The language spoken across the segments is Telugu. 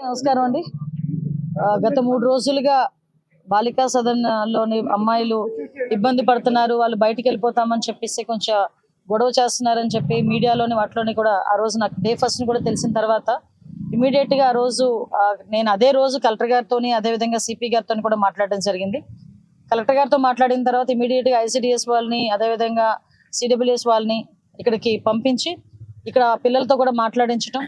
నమస్కారం అండి. గత 3 రోజులుగా బాలికా సదన్‌లోని అమ్మాయిలు ఇబ్బంది పడుతున్నారు. వాళ్ళు బయటికెళ్ళిపోతామని చెప్పేసి కొంచెం గొడవ చేస్తున్నారని చెప్పి మీడియాలోని వాటిలోని కూడా ఆ రోజు నాకు డే ఫస్ట్‌ని కూడా తెలిసిన తర్వాత ఇమ్మీడియేట్‌గా ఆ రోజు నేను అదే రోజు కలెక్టర్ గారితోని అదేవిధంగా సిపి గారితోని కూడా మాట్లాడడం జరిగింది. కలెక్టర్ గారితో మాట్లాడిన తర్వాత ఇమ్మీడియేట్‌గా ఐసీడీఎస్ వాళ్ళని అదేవిధంగా సిడబ్ల్యూఎస్ వాళ్ళని ఇక్కడికి పంపించి ఇక్కడ పిల్లలతో కూడా మాట్లాడించడం,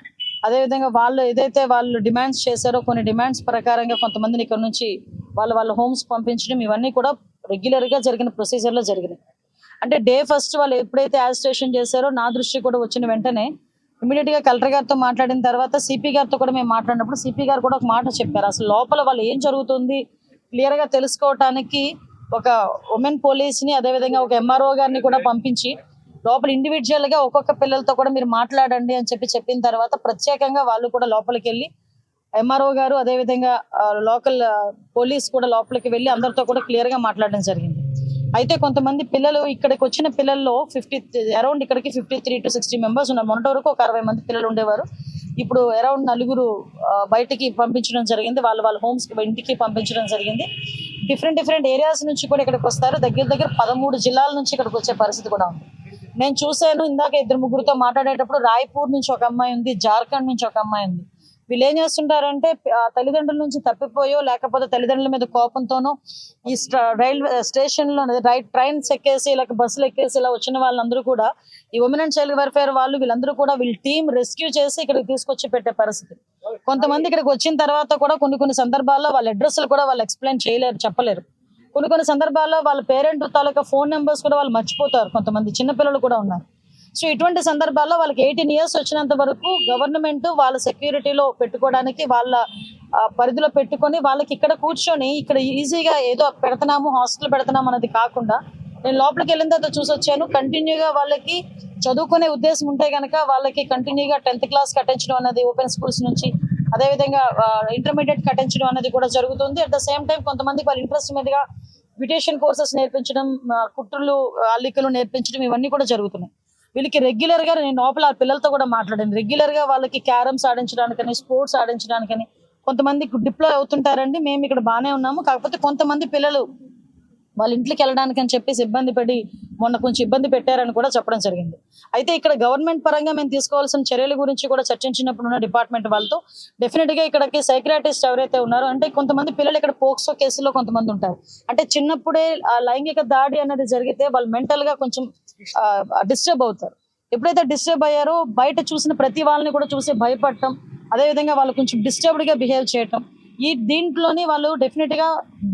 అదేవిధంగా వాళ్ళు ఏదైతే వాళ్ళు డిమాండ్స్ చేశారో కొన్ని డిమాండ్స్ ప్రకారంగా కొంతమందిని ఇక్కడ నుంచి వాళ్ళ హోమ్స్ పంపించడం ఇవన్నీ కూడా రెగ్యులర్గా జరిగిన ప్రొసీజర్లో జరిగినాయి. అంటే డే ఫస్ట్ వాళ్ళు ఎప్పుడైతే యాజిటేషన్ చేశారో నా దృష్టి కూడా వచ్చిన వెంటనే ఇమీడియట్గా కలెక్టర్ గారితో మాట్లాడిన తర్వాత సిపి గారితో కూడా మేము మాట్లాడినప్పుడు సిపి గారు కూడా ఒక మాట చెప్పారు. అసలు లోపల వాళ్ళు ఏం జరుగుతుంది క్లియర్గా తెలుసుకోవటానికి ఒక ఉమెన్ పోలీస్ని అదేవిధంగా ఒక ఎంఆర్ఓ గారిని కూడా పంపించి లోపల ఇండివిజువల్ గా ఒక్కొక్క పిల్లలతో కూడా మీరు మాట్లాడండి అని చెప్పిన తర్వాత ప్రత్యేకంగా వాళ్ళు కూడా లోపలికి వెళ్ళి ఎంఆర్ఓ గారు అదేవిధంగా లోకల్ పోలీస్ కూడా లోపలికి వెళ్ళి అందరితో కూడా క్లియర్ గా మాట్లాడడం జరిగింది. అయితే కొంతమంది పిల్లలు ఇక్కడికి వచ్చిన పిల్లల్లో అరౌండ్ ఇక్కడికి 53 to 60 మెంబర్స్ ఉన్నారు. మొన్నటి వరకు ఒక 60 మంది పిల్లలు ఉండేవారు. ఇప్పుడు అరౌండ్ 4 బయటికి పంపించడం జరిగింది. వాళ్ళ హోమ్స్ ఇంటికి పంపించడం జరిగింది. డిఫరెంట్ ఏరియాస్ నుంచి కూడా ఇక్కడికి వస్తారు. దగ్గర 13 జిల్లాల నుంచి ఇక్కడికి వచ్చే పరిస్థితి కూడా ఉంది. నేను చూశాను ఇందాక 2-3 మాట్లాడేటప్పుడు రాయ్పూర్ నుంచి ఒక అమ్మాయి ఉంది, జార్ఖండ్ నుంచి ఒక అమ్మాయి ఉంది. వీళ్ళు ఏం చేస్తుంటారంటే తల్లిదండ్రుల నుంచి తప్పిపోయో లేకపోతే తల్లిదండ్రుల మీద కోపంతోనో ఈ రైల్వే స్టేషన్ లో ట్రైన్స్ ఎక్కేసి లేక బస్సులు ఎక్కేసి ఇలా వచ్చిన వాళ్ళందరూ కూడా ఈ ఉమెన్ అండ్ చైల్డ్ వెల్ఫేర్ వాళ్ళు వీళ్ళందరూ కూడా వీళ్ళ టీం రెస్క్యూ చేసి ఇక్కడికి తీసుకొచ్చి పెట్టే పరిస్థితి. కొంతమంది ఇక్కడికి వచ్చిన తర్వాత కూడా కొన్ని సందర్భాల్లో వాళ్ళ అడ్రస్లు కూడా వాళ్ళు ఎక్స్ప్లెయిన్ చేయలేరు, చెప్పలేరు. కొన్ని సందర్భాల్లో వాళ్ళ పేరెంట్ తాలూకా ఫోన్ నెంబర్స్ కూడా వాళ్ళు మర్చిపోతారు. కొంతమంది చిన్నపిల్లలు కూడా ఉన్నారు. సో ఇటువంటి సందర్భాల్లో వాళ్ళకి 18 years వచ్చినంత వరకు గవర్నమెంట్ వాళ్ళ సెక్యూరిటీలో పెట్టుకోవడానికి వాళ్ళ పరిధిలో పెట్టుకొని వాళ్ళకి ఇక్కడ కూర్చొని ఇక్కడ ఈజీగా ఏదో పెడుతున్నాము హాస్టల్ పెడుతున్నాము అనేది కాకుండా నేను లోపలికి వెళ్ళిన తర్వాత చూసి వచ్చాను. కంటిన్యూగా వాళ్ళకి చదువుకునే ఉద్దేశం ఉంటే కనుక వాళ్ళకి కంటిన్యూగా 10th class కట్టించడం అనేది ఓపెన్ స్కూల్స్ నుంచి అదేవిధంగా ఇంటర్మీడియట్ కట్టించడం అనేది కూడా జరుగుతుంది. అట్ ద సేమ్ టైం కొంతమందికి వాళ్ళ ఇంట్రెస్ట్ మీదుగా బ్యూటిషియన్ కోర్సెస్ నేర్పించడం, కుట్రలు అల్లికలు నేర్పించడం ఇవన్నీ కూడా జరుగుతున్నాయి. వీళ్ళకి రెగ్యులర్ గా నేను లోపల పిల్లలతో కూడా మాట్లాడాను. రెగ్యులర్ గా వాళ్ళకి క్యారమ్స్ ఆడించడానికని స్పోర్ట్స్ ఆడించడానికని కొంతమంది డిప్లాయ్ అవుతుంటారండి. మేము ఇక్కడ బాగానే ఉన్నాము, కాకపోతే కొంతమంది పిల్లలు వాళ్ళ ఇంట్లోకి వెళ్ళడానికి అని చెప్పేసి ఇబ్బంది పడి మొన్న కొంచెం ఇబ్బంది పెట్టారని కూడా చెప్పడం జరిగింది. అయితే ఇక్కడ గవర్నమెంట్ పరంగా మేము తీసుకోవాల్సిన చర్యల గురించి కూడా చర్చించినప్పుడు ఉన్న డిపార్ట్మెంట్ వాళ్ళతో డెఫినెట్ గా ఇక్కడికి సైక్రాటిస్ట్ ఎవరైతే ఉన్నారో అంటే కొంతమంది పిల్లలు ఇక్కడ పోక్సో కేసులో కొంతమంది ఉంటారు. అంటే చిన్నప్పుడే లైంగిక దాడి అనేది జరిగితే వాళ్ళు మెంటల్ గా కొంచెం డిస్టర్బ్ అవుతారు. ఎప్పుడైతే డిస్టర్బ్ అయ్యారో బయట చూసిన ప్రతి వాళ్ళని కూడా చూసి భయపడటం, అదేవిధంగా వాళ్ళు కొంచెం డిస్టర్బ్డ్ గా బిహేవ్ చేయటం, దీంట్లోని వాళ్ళు డెఫినెట్ గా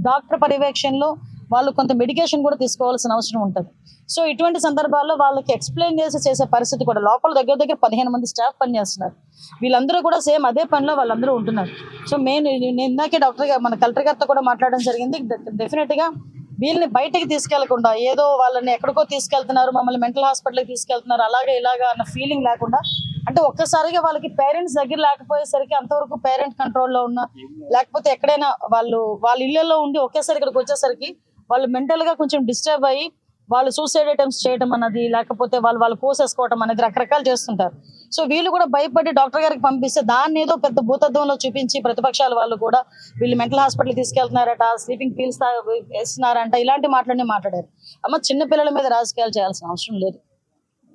డాక్టర్ పర్యవేక్షణలో వాళ్ళు కొంత మెడికేషన్ కూడా తీసుకోవాల్సిన అవసరం ఉంటుంది. సో ఇటువంటి సందర్భాల్లో వాళ్ళకి ఎక్స్ప్లెయిన్ చేసే పరిస్థితి కూడా లోపల దగ్గర 15 మంది స్టాఫ్ పనిచేస్తున్నారు. వీళ్ళందరూ కూడా సేమ్ అదే పనిలో వాళ్ళందరూ ఉంటున్నారు. సో నేను ఇందాకే మన కలెక్టర్ గారితో కూడా మాట్లాడడం జరిగింది. డెఫినెట్ గా వీళ్ళని బయటకి తీసుకెళ్లకుండా ఏదో వాళ్ళని ఎక్కడికో తీసుకెళ్తున్నారు, మమ్మల్ని మెంటల్ హాస్పిటల్కి తీసుకెళ్తున్నారు అలాగే ఇలాగా అన్న ఫీలింగ్ లేకుండా, అంటే ఒక్కసారిగా వాళ్ళకి పేరెంట్స్ దగ్గర లేకపోయేసరికి అంతవరకు పేరెంట్ కంట్రోల్లో ఉన్న లేకపోతే ఎక్కడైనా వాళ్ళ ఇళ్లలో ఉండి ఒకేసారి ఇక్కడికి వచ్చేసరికి వాళ్ళు మెంటల్ గా కొంచెం డిస్టర్బ్ అయ్యి వాళ్ళు సూసైడ్ అటెంప్ట్స్ చేయడం అన్నది లేకపోతే వాళ్ళు కోసేసుకోవడం అనేది రకరకాలు చేస్తుంటారు. సో వీళ్ళు కూడా భయపడి డాక్టర్ గారికి పంపిస్తే దాన్ని ఏదో పెద్ద భూతత్వంలో చూపించి ప్రతిపక్షాల వాళ్ళు కూడా వీళ్ళు మెంటల్ హాస్పిటల్ తీసుకెళ్తున్నారట, స్లీపింగ్ పిల్స్ వేస్తున్నారంట, ఇలాంటి మాట్లాడారు. అమ్మ చిన్న పిల్లల మీద రాజకీయాలు చేయాల్సిన అవసరం లేదు.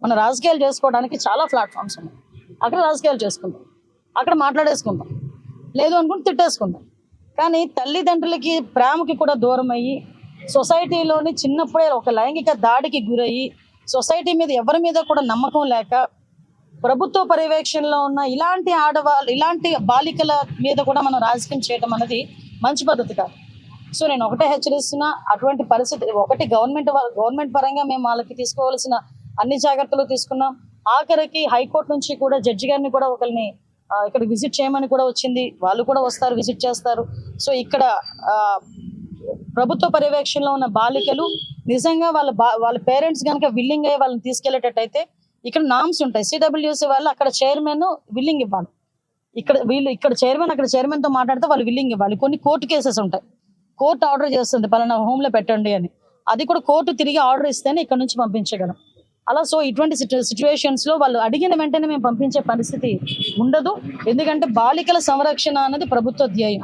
మన రాజకీయాలు చేసుకోవడానికి చాలా ప్లాట్ఫామ్స్ ఉన్నాయి. అక్కడ రాజకీయాలు చేసుకుంటాం, అక్కడ మాట్లాడేసుకుంటాం, లేదు అనుకుంటే తిట్టేసుకుంటాం. కానీ తల్లిదండ్రులకి ప్రేమకి కూడా దూరం అయ్యి సొసైటీలోని చిన్నప్పుడే ఒక లైంగిక దాడికి గురయ్యి సొసైటీ మీద ఎవరి మీద కూడా నమ్మకం లేక ప్రభుత్వ పర్యవేక్షణలో ఉన్న ఇలాంటి బాలికల మీద కూడా మనం రాజకీయం చేయడం అనేది మంచి పద్ధతి కాదు. సో నేను ఒకటే హెచ్చరిస్తున్నా, అటువంటి పరిస్థితి ఒకటి గవర్నమెంట్ పరంగా మేము వాళ్ళకి తీసుకోవాల్సిన అన్ని జాగ్రత్తలు తీసుకున్నాం. ఆఖరికి హైకోర్టు నుంచి కూడా జడ్జి గారిని కూడా ఒకరిని ఇక్కడ విజిట్ చేయమని కూడా వచ్చింది. వాళ్ళు కూడా వస్తారు, విజిట్ చేస్తారు. సో ఇక్కడ ప్రభుత్వ పర్యవేక్షణలో ఉన్న బాలికలు నిజంగా వాళ్ళ పేరెంట్స్ కనుక విల్లింగ్ అయ్యి వాళ్ళని తీసుకెళ్లేటట్టయితే ఇక్కడ నామ్స్ ఉంటాయి. సిడబ్ల్యూసీ వాళ్ళు అక్కడ చైర్మన్ విల్లింగ్ ఇవ్వాలి. ఇక్కడ చైర్మన్ అక్కడ చైర్మన్ తో మాట్లాడితే వాళ్ళు విల్లింగ్ ఇవ్వాలి. కొన్ని కోర్టు కేసెస్ ఉంటాయి, కోర్టు ఆర్డర్ చేస్తుంది పలానా హోమ్ లో పెట్టండి అని, అది కూడా కోర్టు తిరిగి ఆర్డర్ ఇస్తేనే ఇక్కడ నుంచి పంపించగలం. అలా సో ఇటువంటి సిచ్యువేషన్స్ లో వాళ్ళు అడిగిన వెంటనే మేము పంపించే పరిస్థితి ఉండదు. ఎందుకంటే బాలికల సంరక్షణ అనేది ప్రభుత్వ ధ్యేయం.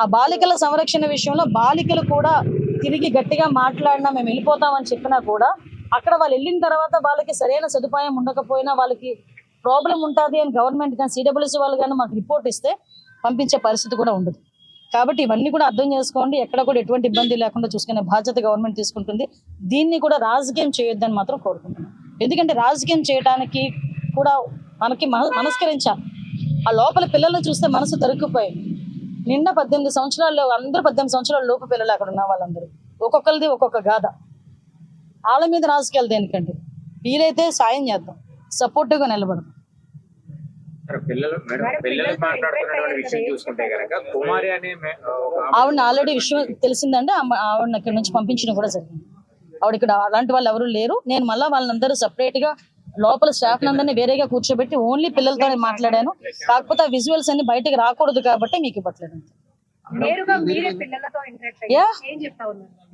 ఆ బాలికల సంరక్షణ విషయంలో బాలికలు కూడా తిరిగి గట్టిగా మాట్లాడినా మేము వెళ్ళిపోతామని చెప్పినా కూడా అక్కడ వాళ్ళు వెళ్ళిన తర్వాత వాళ్ళకి సరైన సదుపాయం ఉండకపోయినా వాళ్ళకి ప్రాబ్లం ఉంటుంది అని గవర్నమెంట్ కానీ సిడబ్ల్యూసీ వాళ్ళు కానీ మాకు రిపోర్ట్ ఇస్తే పంపించే పరిస్థితి కూడా ఉండదు. కాబట్టి ఇవన్నీ కూడా అర్థం చేసుకోండి. ఎక్కడ కూడా ఎటువంటి ఇబ్బంది లేకుండా చూసుకునే బాధ్యత గవర్నమెంట్ తీసుకుంటుంది. దీన్ని కూడా రాజకీయం చేయొద్దని మాత్రం కోరుకుంటున్నాం. ఎందుకంటే రాజకీయం చేయడానికి కూడా మనకి మనస్కరించాలి. ఆ లోపల పిల్లలను చూస్తే మనసు తరుక్కుపోయింది. నిన్న 18 సంవత్సరాల్లో అందరూ 18 సంవత్సరాల లోపు పిల్లలు అక్కడ ఉన్న వాళ్ళందరూ ఒక్కొక్కరిది ఒక్కొక్క గాథ. వాళ్ళ మీద రాజకీయాలు దేనికండి? వీలైతే సాయం చేద్దాం, సపోర్టివ్గా నిలబడదాం. ఆవిడని ఆల్రెడీ విషయం తెలిసిందంటే ఆవిడని ఇక్కడ నుంచి పంపించడం కూడా జరిగింది. ఆవిడ ఇక్కడ అలాంటి వాళ్ళు ఎవరు లేరు. నేను మళ్ళీ వాళ్ళందరూ సపరేట్ గా లోపల స్టాఫ్ అందరినీ వేరేగా కూర్చోబెట్టి ఓన్లీ పిల్లలతో మాట్లాడాను. కాకపోతే ఆ విజువల్స్ అన్ని బయటకు రాకూడదు కాబట్టి మీకు ఇవ్వట్లేదు.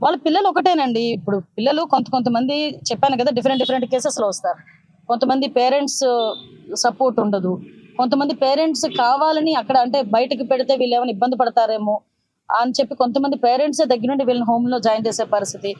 వాళ్ళ పిల్లలు ఒకటేనండి. ఇప్పుడు పిల్లలు కొంతమంది చెప్పాను కదా, డిఫరెంట్ కేసెస్ లో వస్తారు. కొంతమంది పేరెంట్స్ సపోర్ట్ ఉండదు, కొంతమంది పేరెంట్స్ కావాలని అక్కడ అంటే బయటకు పెడితే వీళ్ళు ఏమైనా ఇబ్బంది పడతారేమో అని చెప్పి కొంతమంది పేరెంట్స్ దగ్గర నుండి వీళ్ళని హోమ్ లో జాయిన్ చేసే పరిస్థితి.